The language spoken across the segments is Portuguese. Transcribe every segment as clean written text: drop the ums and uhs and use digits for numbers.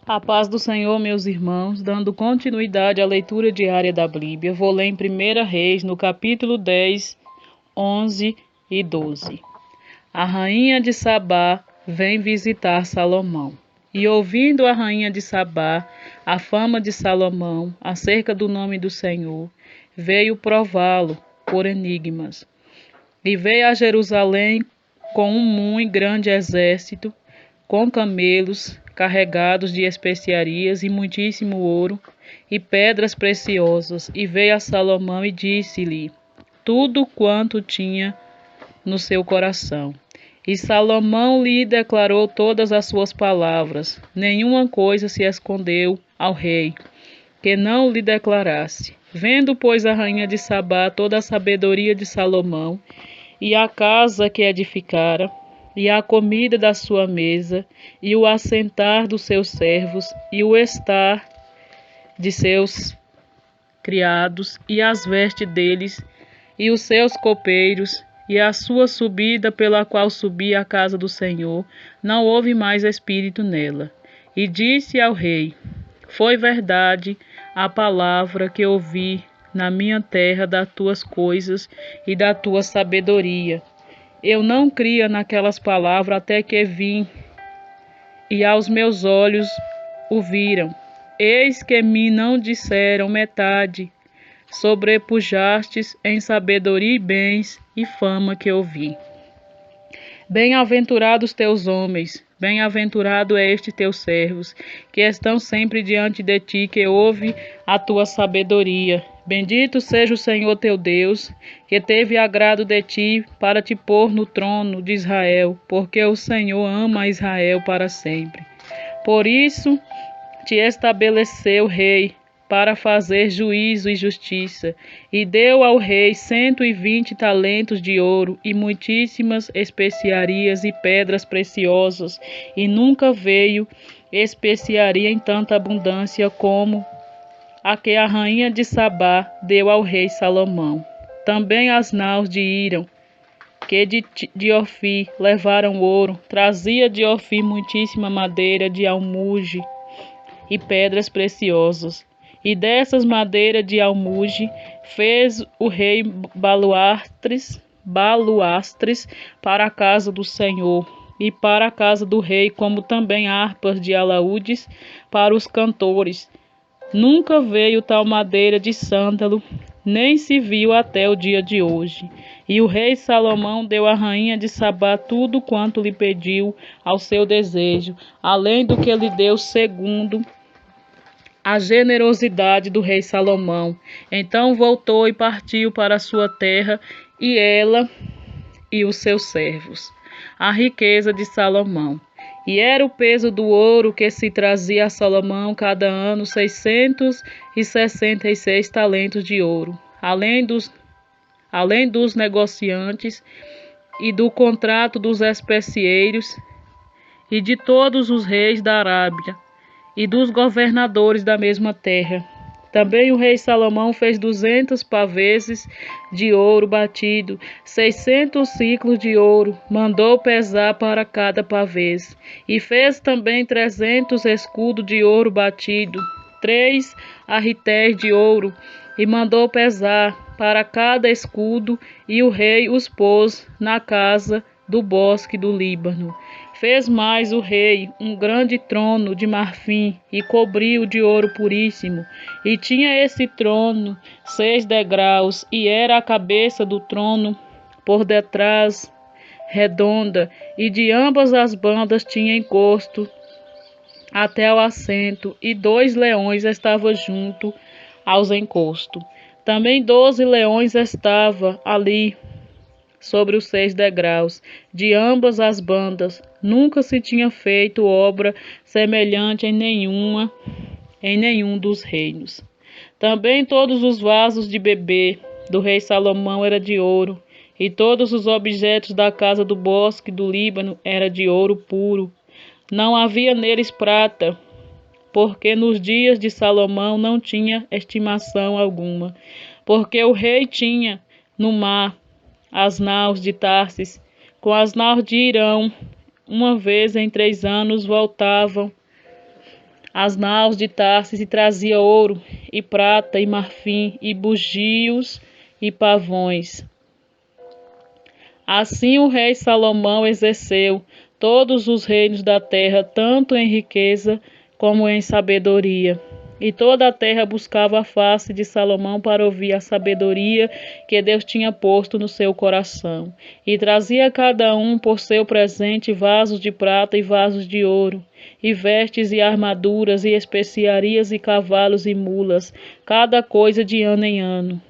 A paz do Senhor, meus irmãos, dando continuidade à leitura diária da Bíblia, vou ler em 1 Reis, no capítulo 10, 11 e 12. A rainha de Sabá vem visitar Salomão. E ouvindo a rainha de Sabá a fama de Salomão acerca do nome do Senhor, veio prová-lo por enigmas. E veio a Jerusalém com um muito grande exército, com camelos carregados de especiarias e muitíssimo ouro e pedras preciosas, e veio a Salomão e disse-lhe tudo quanto tinha no seu coração. E Salomão lhe declarou todas as suas palavras, nenhuma coisa se escondeu ao rei, que não lhe declarasse. Vendo, pois, a rainha de Sabá toda a sabedoria de Salomão, e a casa que edificara, e a comida da sua mesa, e o assentar dos seus servos, e o estar de seus criados, e as vestes deles, e os seus copeiros, e a sua subida pela qual subia à casa do Senhor, não houve mais espírito nela. E disse ao rei: foi verdade a palavra que ouvi na minha terra das tuas coisas e da tua sabedoria. Eu não cria naquelas palavras até que vim, e aos meus olhos o viram. Eis que me não disseram metade, sobrepujastes em sabedoria e bens e fama que ouvi. Bem-aventurados teus homens, bem-aventurado é estes teus servos, que estão sempre diante de ti, que ouve a tua sabedoria. Bendito seja o Senhor teu Deus, que teve agrado de ti para te pôr no trono de Israel, porque o Senhor ama a Israel para sempre. Por isso te estabeleceu rei, para fazer juízo e justiça, e deu ao rei 120 talentos de ouro, e muitíssimas especiarias e pedras preciosas, e nunca veio especiaria em tanta abundância como a que a rainha de Sabá deu ao rei Salomão. Também as naus de Hírão, que de Ofir levaram ouro, trazia de Ofir muitíssima madeira de almuge e pedras preciosas. E dessas madeiras de almuge fez o rei baluastres para a casa do Senhor e para a casa do rei, como também harpas de alaúdes para os cantores. Nunca veio tal madeira de sândalo, nem se viu até o dia de hoje. E o rei Salomão deu à rainha de Sabá tudo quanto lhe pediu ao seu desejo, além do que lhe deu segundo a generosidade do rei Salomão. Então voltou e partiu para a sua terra, e ela e os seus servos. A riqueza de Salomão. E era o peso do ouro que se trazia a Salomão cada ano 666 talentos de ouro, além dos negociantes e do contrato dos especieiros e de todos os reis da Arábia e dos governadores da mesma terra. Também o rei Salomão fez 200 paveses de ouro batido, 600 ciclos de ouro, mandou pesar para cada pavês. E fez também 300 escudos de ouro batido, 3 arritéis de ouro, e mandou pesar para cada escudo, e o rei os pôs na casa do bosque do Líbano. Fez mais o rei um grande trono de marfim e cobriu de ouro puríssimo. E tinha esse trono 6 degraus, e era a cabeça do trono por detrás redonda, e de ambas as bandas tinha encosto até o assento, e 2 leões estavam junto aos encostos. Também 12 leões estavam ali sobre os 6 degraus, de ambas as bandas. Nunca se tinha feito obra semelhante em nenhum dos reinos. Também todos os vasos de beber do rei Salomão era de ouro, e todos os objetos da casa do bosque do Líbano era de ouro puro. Não havia neles prata, porque nos dias de Salomão não tinha estimação alguma, porque o rei tinha no mar as naus de Tarsis, com as naus de Irão, uma vez em 3 anos voltavam as naus de Tarsis e trazia ouro, e prata, e marfim, e bugios, e pavões. Assim o rei Salomão exerceu todos os reinos da terra, tanto em riqueza como em sabedoria. E toda a terra buscava a face de Salomão para ouvir a sabedoria que Deus tinha posto no seu coração. E trazia cada um por seu presente vasos de prata e vasos de ouro, e vestes e armaduras, e especiarias e cavalos e mulas, cada coisa de ano em ano.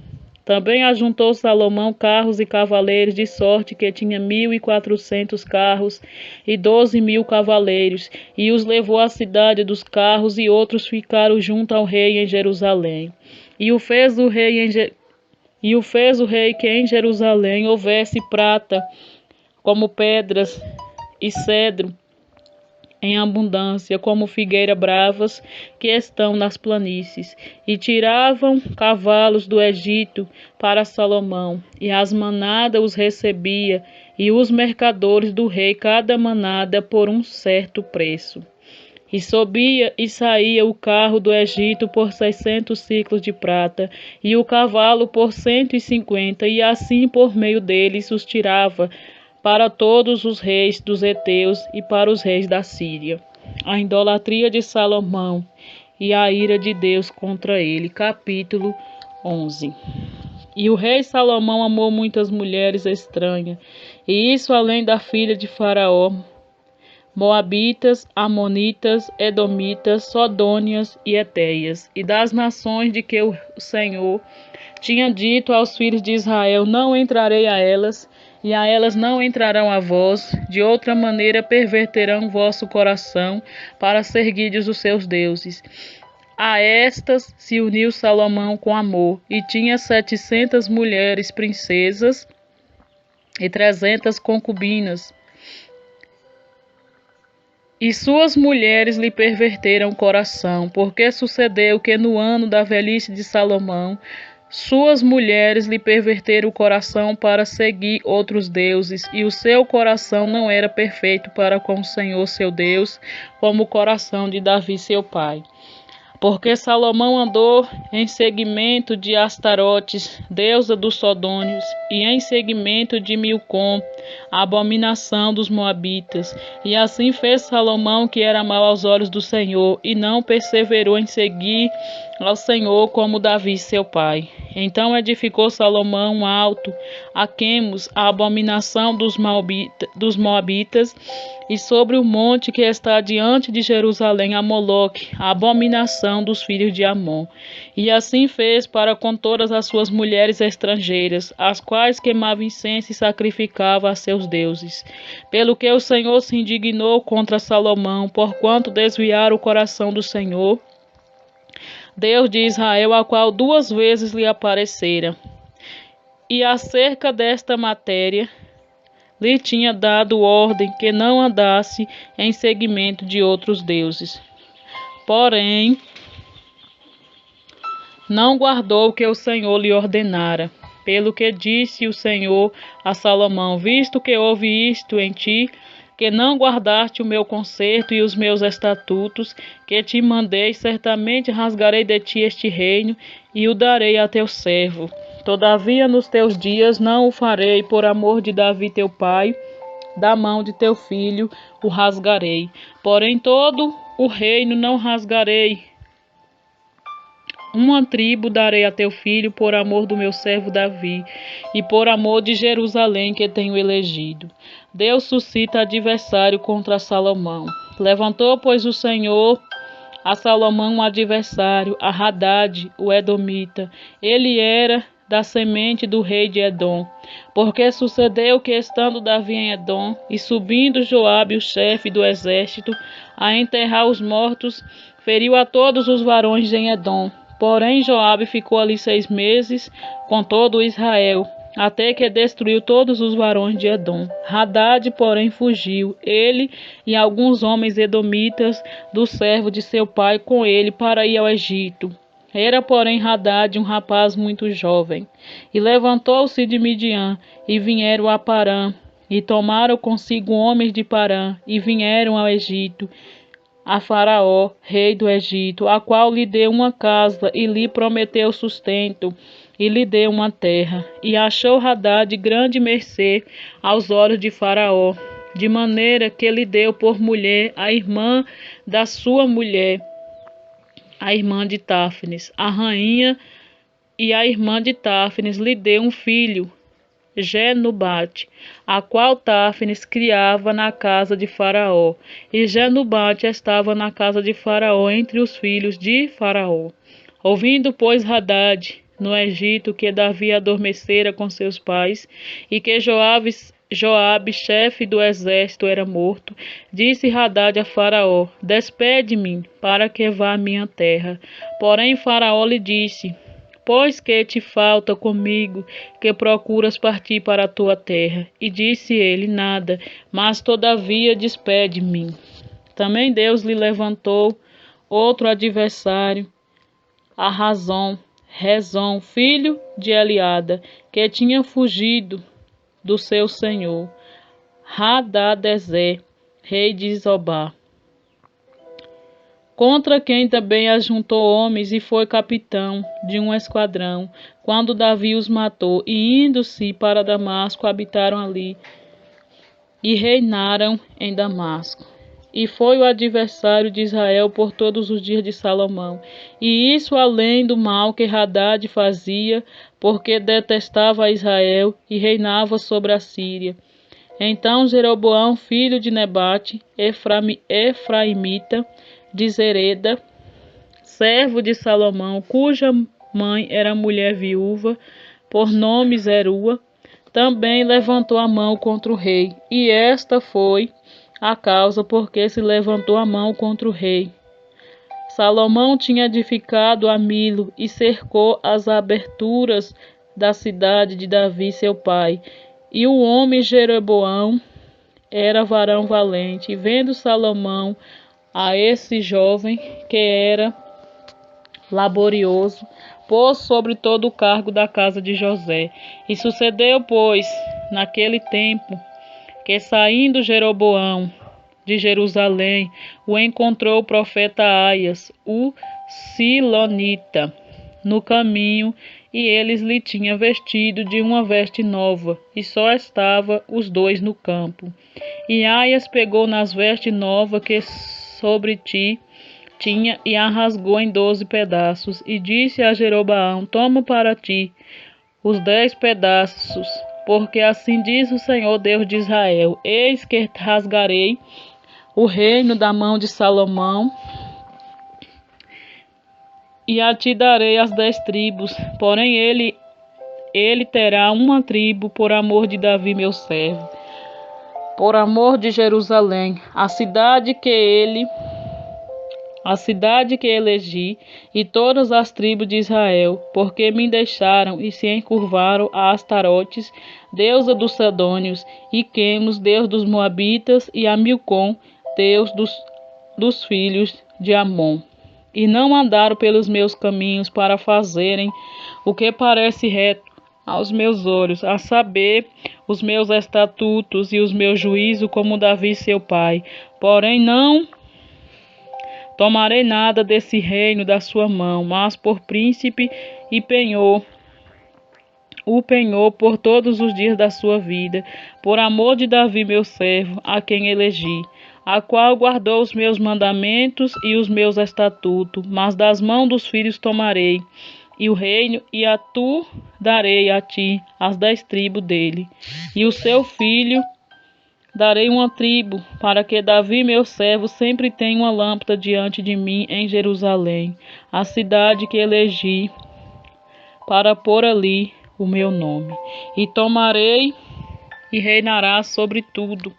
Também ajuntou Salomão carros e cavaleiros, de sorte que tinha 1.400 carros e 12.000 cavaleiros, e os levou à cidade dos carros, e outros ficaram junto ao rei em Jerusalém. E o fez o rei que em Jerusalém houvesse prata, como pedras, e cedro em abundância, como figueira bravas que estão nas planícies, e tiravam cavalos do Egito para Salomão, e as manadas os recebia, e os mercadores do rei cada manada por um certo preço. E subia e saía o carro do Egito por 600 ciclos de prata, e o cavalo por 150, e assim por meio deles os tirava para todos os reis dos heteus e para os reis da Síria. A idolatria de Salomão e a ira de Deus contra ele. Capítulo 11. E o rei Salomão amou muitas mulheres estranhas, e isso além da filha de Faraó, Moabitas, Amonitas, Edomitas, Sodônias e Etéias, e das nações de que o Senhor tinha dito aos filhos de Israel: não entrarei a elas, e a elas não entrarão a vós, de outra maneira perverterão vosso coração para seguirdes os seus deuses. A estas se uniu Salomão com amor, e tinha 700 mulheres princesas e 300 concubinas. E suas mulheres lhe perverteram o coração, porque sucedeu que no ano da velhice de Salomão, suas mulheres lhe perverteram o coração para seguir outros deuses, e o seu coração não era perfeito para com o Senhor seu Deus, como o coração de Davi seu pai. Porque Salomão andou em seguimento de Astarotes, deusa dos Sodônios, e em seguimento de Milcom, a abominação dos Moabitas. E assim fez Salomão, que era mau aos olhos do Senhor, e não perseverou em seguir ao Senhor como Davi seu pai. Então edificou Salomão um alto a Quemos, a abominação dos Moabitas, e sobre o monte que está diante de Jerusalém a Moloque, a abominação dos filhos de Amon. E assim fez para com todas as suas mulheres estrangeiras, as quais queimavam incenso e sacrificavam a seus deuses. Pelo que o Senhor se indignou contra Salomão, porquanto desviaram o coração do Senhor, Deus de Israel, a qual 2 vezes lhe aparecera. E acerca desta matéria, lhe tinha dado ordem que não andasse em seguimento de outros deuses. Porém, não guardou o que o Senhor lhe ordenara. Pelo que disse o Senhor a Salomão: visto que houve isto em ti, que não guardaste o meu concerto e os meus estatutos, que te mandei, certamente rasgarei de ti este reino e o darei a teu servo. Todavia nos teus dias não o farei, por amor de Davi teu pai, da mão de teu filho o rasgarei. Porém todo o reino não rasgarei. Uma tribo darei a teu filho, por amor do meu servo Davi, e por amor de Jerusalém que tenho elegido. Deus suscita adversário contra Salomão. Levantou, pois, o Senhor a Salomão um adversário, a Hadade, o Edomita. Ele era da semente do rei de Edom. Porque sucedeu que, estando Davi em Edom, e subindo Joabe, o chefe do exército, a enterrar os mortos, feriu a todos os varões em Edom. Porém Joabe ficou ali 6 meses com todo Israel, até que destruiu todos os varões de Edom. Hadade, porém, fugiu, ele e alguns homens edomitas do servo de seu pai com ele, para ir ao Egito. Era, porém, Hadade um rapaz muito jovem. E levantou-se de Midian, e vieram a Parã, e tomaram consigo homens de Parã, e vieram ao Egito, a Faraó, rei do Egito, a qual lhe deu uma casa e lhe prometeu sustento, e lhe deu uma terra. E achou Hadad grande mercê aos olhos de Faraó, de maneira que lhe deu por mulher a irmã da sua mulher, a irmã de Táfnis, a rainha, e a irmã de Táfnis lhe deu um filho, Genubate, a qual Táfnis criava na casa de Faraó. E Genubate estava na casa de Faraó entre os filhos de Faraó. Ouvindo, pois, Hadad no Egito que Davi adormecera com seus pais, e que Joabe, chefe do exército, era morto, disse Hadad a Faraó: Despede-me, para que vá à minha terra. Porém Faraó lhe disse: Pois que te falta comigo, que procuras partir para a tua terra? E disse ele: Nada, mas todavia despede-me. Também Deus lhe levantou outro adversário, a Rezon, filho de Eliada, que tinha fugido do seu senhor, Hadadezer, rei de Zobá, contra quem também ajuntou homens e foi capitão de um esquadrão, quando Davi os matou, e indo-se para Damasco, habitaram ali e reinaram em Damasco. E foi o adversário de Israel por todos os dias de Salomão, e isso além do mal que Hadad fazia, porque detestava a Israel e reinava sobre a Síria. Então Jeroboão, filho de Nebate, Efraimita, de Zereda, servo de Salomão, cuja mãe era mulher viúva, por nome Zerua, também levantou a mão contra o rei, e esta foi a causa porque se levantou a mão contra o rei. Salomão tinha edificado a Milo e cercou as aberturas da cidade de Davi seu pai, e o homem Jeroboão era varão valente, e vendo Salomão a esse jovem que era laborioso, pôs sobre todo o cargo da casa de José. E sucedeu, pois, naquele tempo, que saindo Jeroboão de Jerusalém, o encontrou o profeta Aias, o Silonita, no caminho, e eles lhe tinham vestido de uma veste nova, e só estavam os dois no campo. E Aias pegou nas vestes novas que sobre ti tinha, e a rasgou em 12 pedaços, e disse a Jeroboão: Toma para ti os 10 pedaços, porque assim diz o Senhor Deus de Israel: Eis que rasgarei o reino da mão de Salomão, e a ti darei as 10 tribos, porém ele terá uma tribo por amor de Davi meu servo, por amor de Jerusalém, a cidade que elegi, e todas as tribos de Israel, porque me deixaram e se encurvaram a Astarotes, deusa dos Sidônios, e Quemos, deus dos Moabitas, e a Milcom, deus dos filhos de Amon. E não andaram pelos meus caminhos para fazerem o que parece reto aos meus olhos, a saber, os meus estatutos e os meus juízos, como Davi seu pai. Porém não tomarei nada desse reino da sua mão, mas por príncipe e o penhor por todos os dias da sua vida, por amor de Davi meu servo, a quem elegi, a qual guardou os meus mandamentos e os meus estatutos, mas das mãos dos filhos tomarei, e o reino, e a tu darei a ti as 10 tribos dele, e o seu filho darei uma tribo, para que Davi meu servo sempre tenha uma lâmpada diante de mim em Jerusalém, a cidade que elegi, para pôr ali o meu nome. E tomarei e reinarás sobre tudo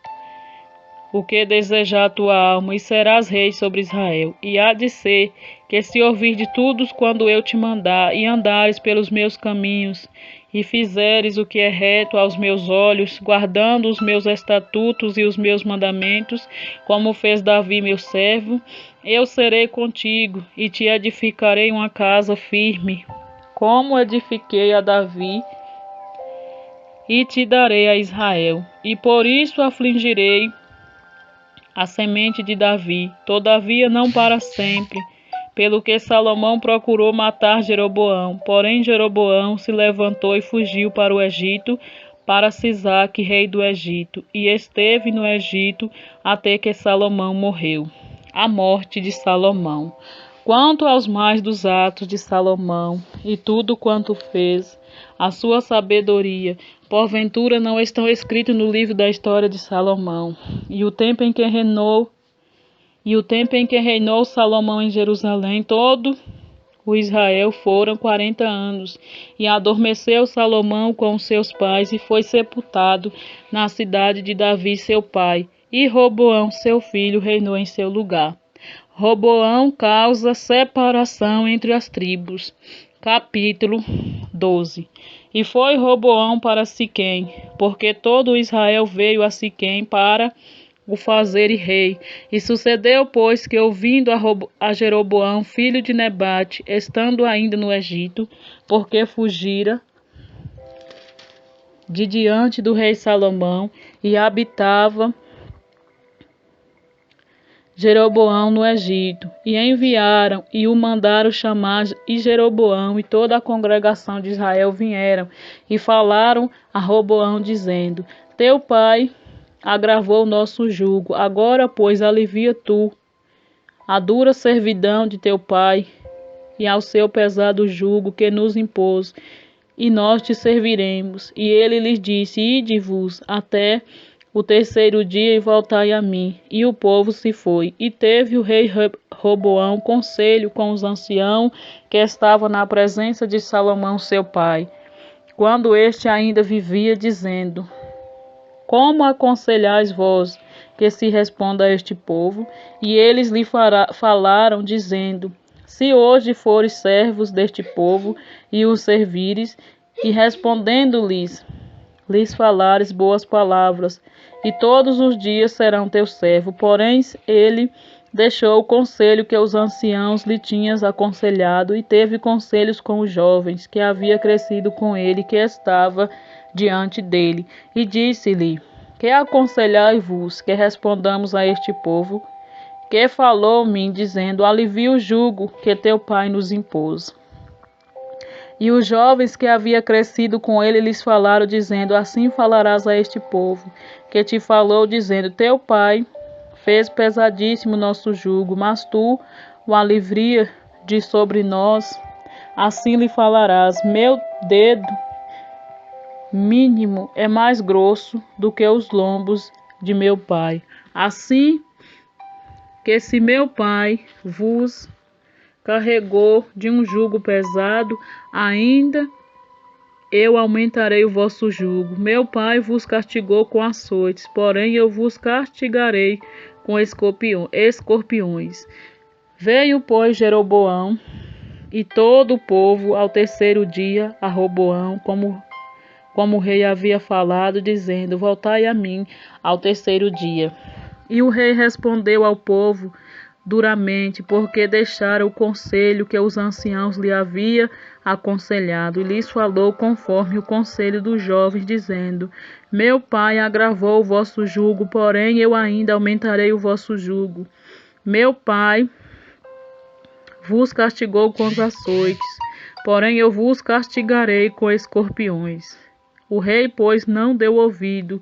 o que desejar a tua alma, e serás rei sobre Israel. E há de ser que, se ouvir de tudo quando eu te mandar, e andares pelos meus caminhos, e fizeres o que é reto aos meus olhos, guardando os meus estatutos e os meus mandamentos, como fez Davi meu servo, eu serei contigo, e te edificarei uma casa firme, como edifiquei a Davi, e te darei a Israel. E por isso afligirei a semente de Davi, todavia não para sempre, pelo que Salomão procurou matar Jeroboão. Porém Jeroboão se levantou e fugiu para o Egito, para Sisaque, rei do Egito, e esteve no Egito até que Salomão morreu. A morte de Salomão. Quanto aos mais dos atos de Salomão, e tudo quanto fez, a sua sabedoria, porventura não estão escritos no livro da história de Salomão. E o tempo em que reinou Salomão em Jerusalém, todo o Israel foram 40 anos, e adormeceu Salomão com seus pais, e foi sepultado na cidade de Davi seu pai, e Roboão seu filho reinou em seu lugar. Roboão causa separação entre as tribos. Capítulo 12. E foi Roboão para Siquém, porque todo Israel veio a Siquém para o fazer rei. E sucedeu, pois, que ouvindo a Jeroboão, filho de Nebate, estando ainda no Egito, porque fugira de diante do rei Salomão, e habitava Jeroboão no Egito, e enviaram e o mandaram chamar, e Jeroboão e toda a congregação de Israel vieram e falaram a Roboão, dizendo: Teu pai agravou o nosso jugo, agora, pois, alivia tu a dura servidão de teu pai e ao seu pesado jugo que nos impôs, e nós te serviremos. E ele lhes disse: Ide-vos até o terceiro dia e voltai a mim. E o povo se foi. E teve o rei Roboão conselho com os anciãos que estavam na presença de Salomão seu pai, quando este ainda vivia, dizendo: Como aconselhais vós que se responda a este povo? E eles lhe falaram, dizendo: Se hoje fores servos deste povo e os servires, e respondendo-lhes falares boas palavras, e todos os dias serão teu servo. Porém ele deixou o conselho que os anciãos lhe tinham aconselhado, e teve conselhos com os jovens que havia crescido com ele, que estava diante dele, e disse-lhe: Que aconselhai-vos que respondamos a este povo? Que falou-me, dizendo: Alivia o jugo que teu pai nos impôs. E os jovens que havia crescido com ele lhes falaram, dizendo: Assim falarás a este povo, que te falou, dizendo: Teu pai fez pesadíssimo nosso jugo, mas tu o alivia de sobre nós. Assim lhe falarás: Meu dedo mínimo é mais grosso do que os lombos de meu pai. Assim que se meu pai vos carregou de um jugo pesado, ainda eu aumentarei o vosso jugo. Meu pai vos castigou com açoites, porém eu vos castigarei com escorpiões. Veio, pois, Jeroboão e todo o povo ao terceiro dia a Roboão, como o rei havia falado, dizendo: Voltai a mim ao terceiro dia. E o rei respondeu ao povo duramente, porque deixara o conselho que os anciãos lhe haviam aconselhado, e lhes falou conforme o conselho dos jovens, dizendo: Meu pai agravou o vosso jugo, porém eu ainda aumentarei o vosso jugo. Meu pai vos castigou com os açoites, porém eu vos castigarei com escorpiões. O rei, pois, não deu ouvido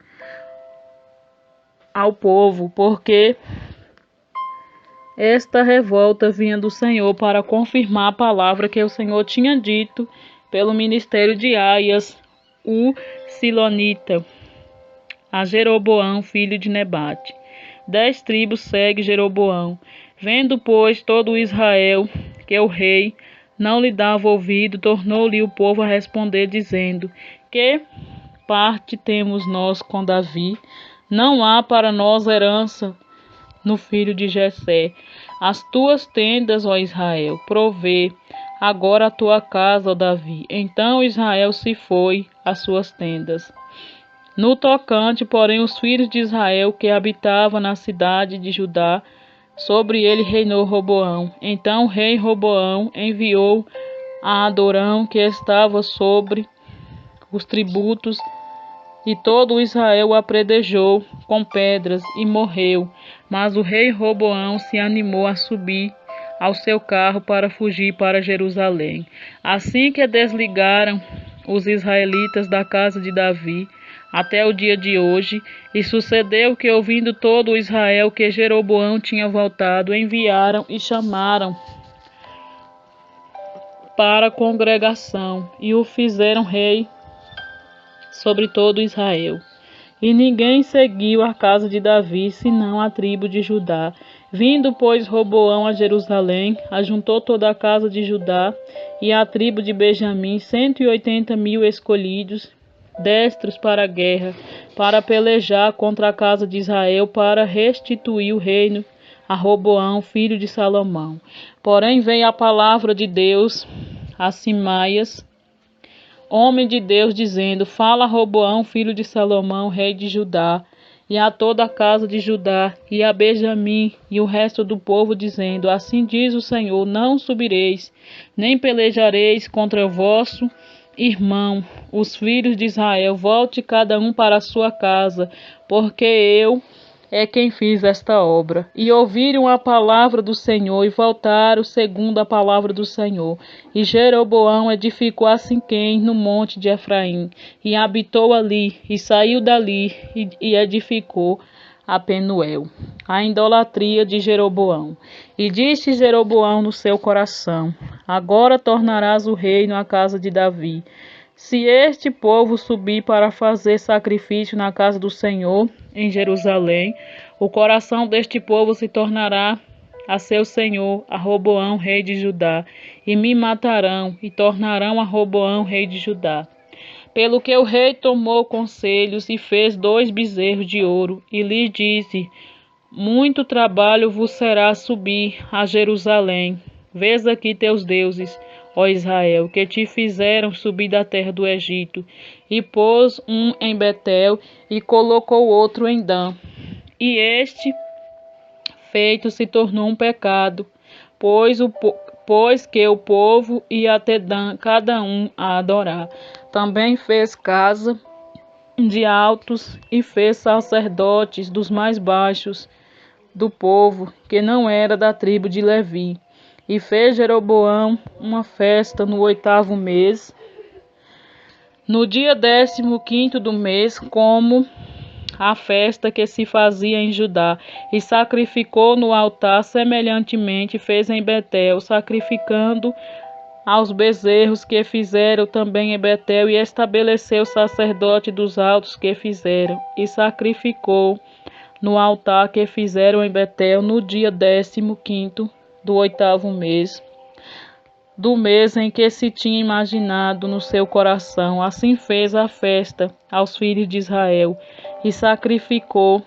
ao povo, porque esta revolta vinha do Senhor para confirmar a palavra que o Senhor tinha dito pelo ministério de Aias, o Silonita, a Jeroboão, filho de Nebate. 10 tribos segue Jeroboão. Vendo, pois, todo Israel que o rei não lhe dava ouvido, tornou-lhe o povo a responder, dizendo: Que parte temos nós com Davi? Não há para nós herança no filho de Jessé. As tuas tendas, ó Israel, provê agora a tua casa, ó Davi. Então Israel se foi às suas tendas. No tocante, porém, os filhos de Israel que habitavam na cidade de Judá, sobre ele reinou Roboão. Então o rei Roboão enviou a Adorão, que estava sobre os tributos e todo Israel o apredejou com pedras e morreu. Mas o rei Roboão se animou a subir ao seu carro para fugir para Jerusalém. Assim que desligaram os israelitas da casa de Davi até o dia de hoje, e sucedeu que, ouvindo todo o Israel que Jeroboão tinha voltado, enviaram e chamaram para a congregação e o fizeram rei sobre todo Israel. E ninguém seguiu a casa de Davi, senão a tribo de Judá. Vindo, pois, Roboão a Jerusalém, ajuntou toda a casa de Judá e a tribo de Benjamim, 180.000 escolhidos, destros para a guerra, para pelejar contra a casa de Israel, para restituir o reino a Roboão, filho de Salomão. Porém veio a palavra de Deus a Simaias, homem de Deus, dizendo: Fala a Roboão, filho de Salomão, rei de Judá, e a toda a casa de Judá, e a Benjamim e o resto do povo, dizendo: Assim diz o Senhor: Não subireis, nem pelejareis contra o vosso irmão, os filhos de Israel. Volte cada um para a sua casa, porque eu é quem fiz esta obra. E ouviram a palavra do Senhor e voltaram segundo a palavra do Senhor. E Jeroboão edificou a Siquém no monte de Efraim, e habitou ali, e saiu dali, e edificou a Penuel, a idolatria de Jeroboão. E disse Jeroboão no seu coração: Agora tornarás o reino à casa de Davi. Se este povo subir para fazer sacrifício na casa do Senhor em Jerusalém, o coração deste povo se tornará a seu senhor, a Roboão, rei de Judá, e me matarão, e tornarão a Roboão, rei de Judá. Pelo que o rei tomou conselhos e fez 2 bezerros de ouro, e lhe disse: Muito trabalho vos será subir a Jerusalém. Vês aqui teus deuses, ó Israel, que te fizeram subir da terra do Egito. E pôs um em Betel, e colocou outro em Dan. E este feito se tornou um pecado, pois que o povo ia até Dan, cada um a adorar. Também fez casa de altos e fez sacerdotes dos mais baixos do povo, que não era da tribo de Levi. E fez Jeroboão uma festa no 8º mês, no dia 15º do mês, como a festa que se fazia em Judá, e sacrificou no altar semelhantemente fez em Betel, sacrificando aos bezerros que fizeram também em Betel, e estabeleceu o sacerdote dos altos que fizeram, e sacrificou no altar que fizeram em Betel no dia 15º do 8º mês, do mês em que se tinha imaginado no seu coração. Assim fez a festa aos filhos de Israel, e sacrificou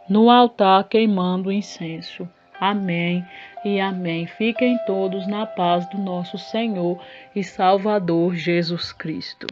no altar queimando incenso. Amém e amém. Fiquem todos na paz do nosso Senhor e Salvador Jesus Cristo.